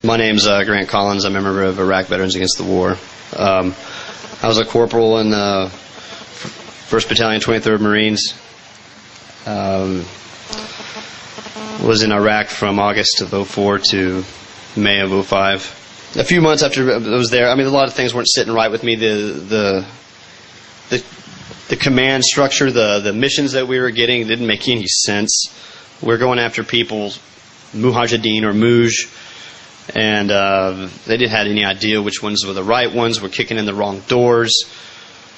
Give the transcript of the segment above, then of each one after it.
My name's Grant Collins. I'm a member of Iraq Veterans Against the War. I was a corporal in the 1st Battalion, 23rd Marines. Was in Iraq from August of '04 to May of '05. A few months after I was there, a lot of things weren't sitting right with me. The command structure, the missions that we were getting didn't make any sense. We're going after people, Mujahideen or Muj, and they didn't have any idea which ones were the right ones. We're kicking in the wrong doors,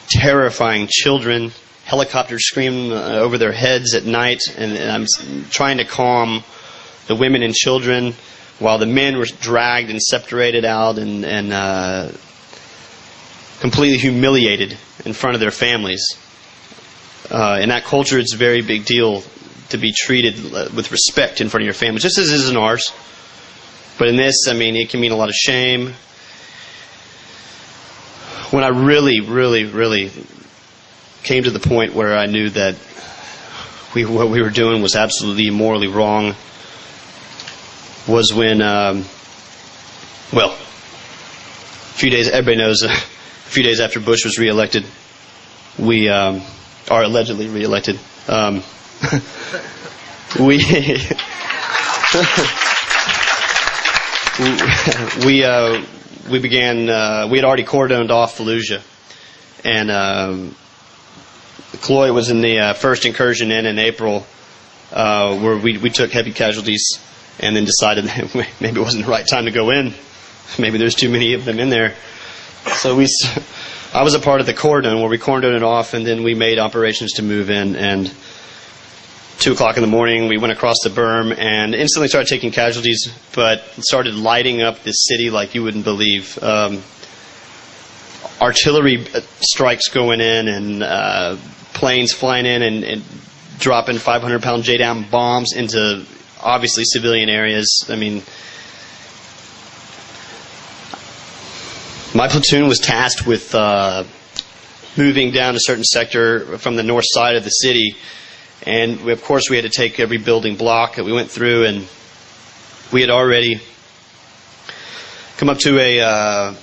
terrifying children, helicopters screaming over their heads at night, and I'm trying to calm the women and children while the men were dragged and separated out and completely humiliated in front of their families. In that culture, it's a very big deal to be treated with respect in front of your family, just as it is in ours. But in this, it can mean a lot of shame. When I really, really, really came to the point where I knew that what we were doing was absolutely morally wrong was when, a few days, everybody knows, a few days after Bush was reelected, we are allegedly reelected. We began. We had already cordoned off Fallujah, and Cloy was in the first incursion in April, where we took heavy casualties, and then decided that maybe it wasn't the right time to go in. Maybe there's too many of them in there. So I was a part of the cordon where we cordoned it off, and then we made operations to move in. And 2 o'clock in the morning, we went across the berm and instantly started taking casualties, but started lighting up this city like you wouldn't believe. Artillery strikes going in, and planes flying in and dropping 500-pound J-down bombs into obviously civilian areas. My platoon was tasked with moving down a certain sector from the north side of the city. And, of course, we had to take every building block that we went through, and we had already come up to a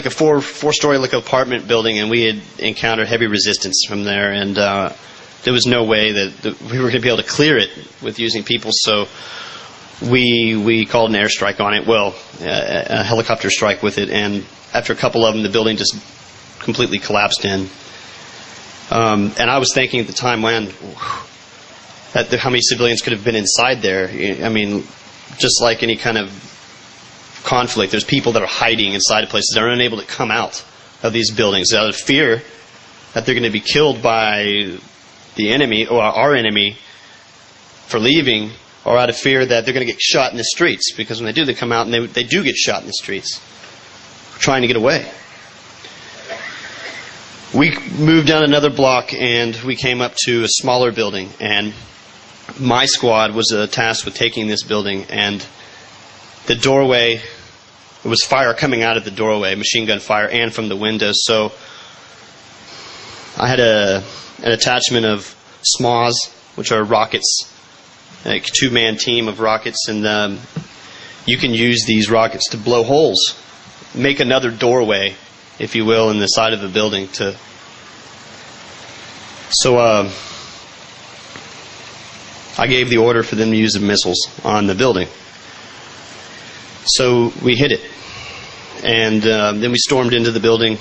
four-story apartment building, and we had encountered heavy resistance from there, and there was no way that we were going to be able to clear it with using people, so we called an airstrike on it, a helicopter strike with it, and after a couple of them, the building just completely collapsed in. And I was thinking at the time, how many civilians could have been inside there? Just like any kind of conflict, there's people that are hiding inside of places that are unable to come out of these buildings out of fear that they're going to be killed by the enemy or our enemy for leaving, or out of fear that they're going to get shot in the streets, because when they do, they come out and they do get shot in the streets trying to get away. We moved down another block, and we came up to a smaller building, and my squad was tasked with taking this building, and the doorway, there was fire coming out of the doorway, machine gun fire, and from the windows. So I had an attachment of SMAs, which are rockets, a 2-man team of rockets, and you can use these rockets to blow holes, make another doorway, if you will, in the side of the building. So I gave the order for them to use the missiles on the building. So we hit it, and then we stormed into the building,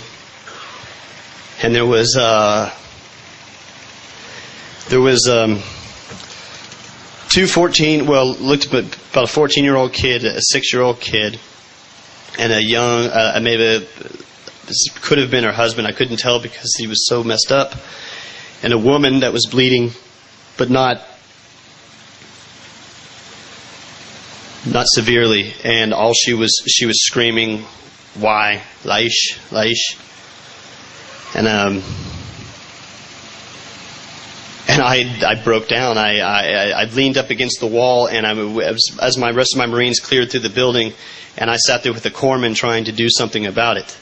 and there was looked about a 14-year-old kid, a 6-year-old kid, and a young, maybe this could have been her husband, I couldn't tell because he was so messed up, and a woman that was bleeding, but not severely, and all she was screaming, "Why, Laish, Laish," and I broke down. I leaned up against the wall, and as my rest of my Marines cleared through the building, and I sat there with the corpsman trying to do something about it.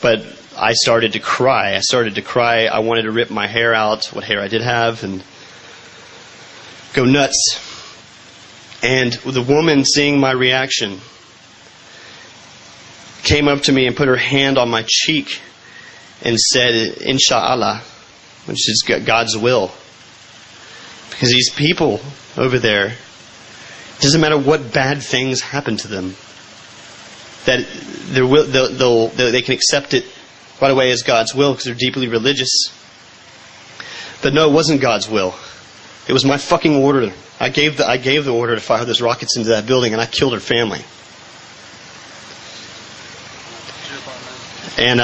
But I started to cry. I wanted to rip my hair out, what hair I did have, and go nuts. And the woman, seeing my reaction, came up to me and put her hand on my cheek and said, Inshallah, which is God's will. Because these people over there, it doesn't matter what bad things happen to them, that they can accept it right away as God's will because they're deeply religious. But no, it wasn't God's will. It was my fucking order. I gave the order to fire those rockets into that building, and I killed her family. And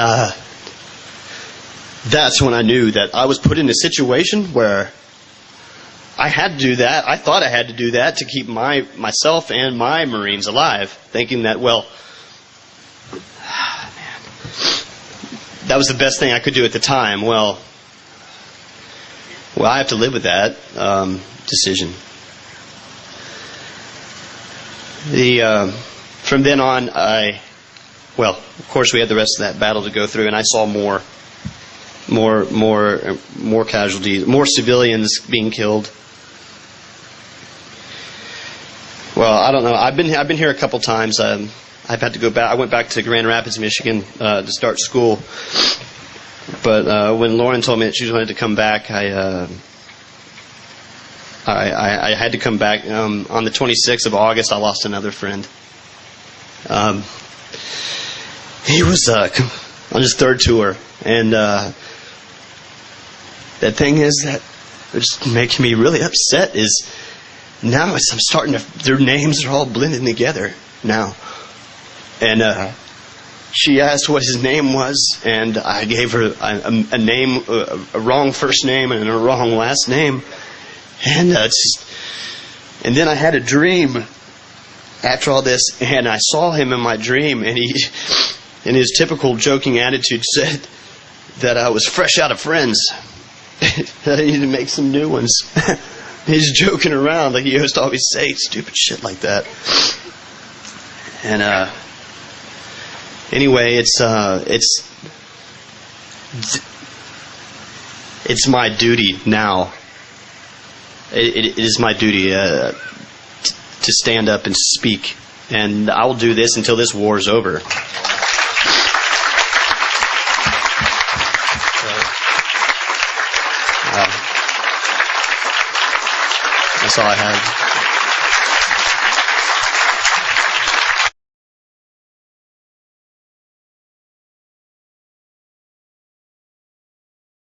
that's when I knew that I was put in a situation where I had to do that. I thought I had to do that to keep myself and my Marines alive, thinking that, well, man, that was the best thing I could do at the time. Well, I have to live with that decision. From then on, of course, we had the rest of that battle to go through, and I saw more casualties, more civilians being killed. Well, I don't know. I've been here a couple times. I've had to go back. I went back to Grand Rapids, Michigan, to start school. But when Lauren told me that she wanted to come back, I had to come back. On the 26th of August, I lost another friend. He was on his third tour, and the thing is that it's making me really upset is now as I'm starting to, their names are all blending together now. And she asked what his name was, and I gave her a name, a wrong first name and a wrong last name. And and then I had a dream after all this, and I saw him in my dream, and he, in his typical joking attitude, said that I was fresh out of friends. That I needed to make some new ones. He's joking around like he used to always say stupid shit like that. And anyway, it's my duty now. It is my duty to stand up and speak, and I will do this until this war is over. That's all I have.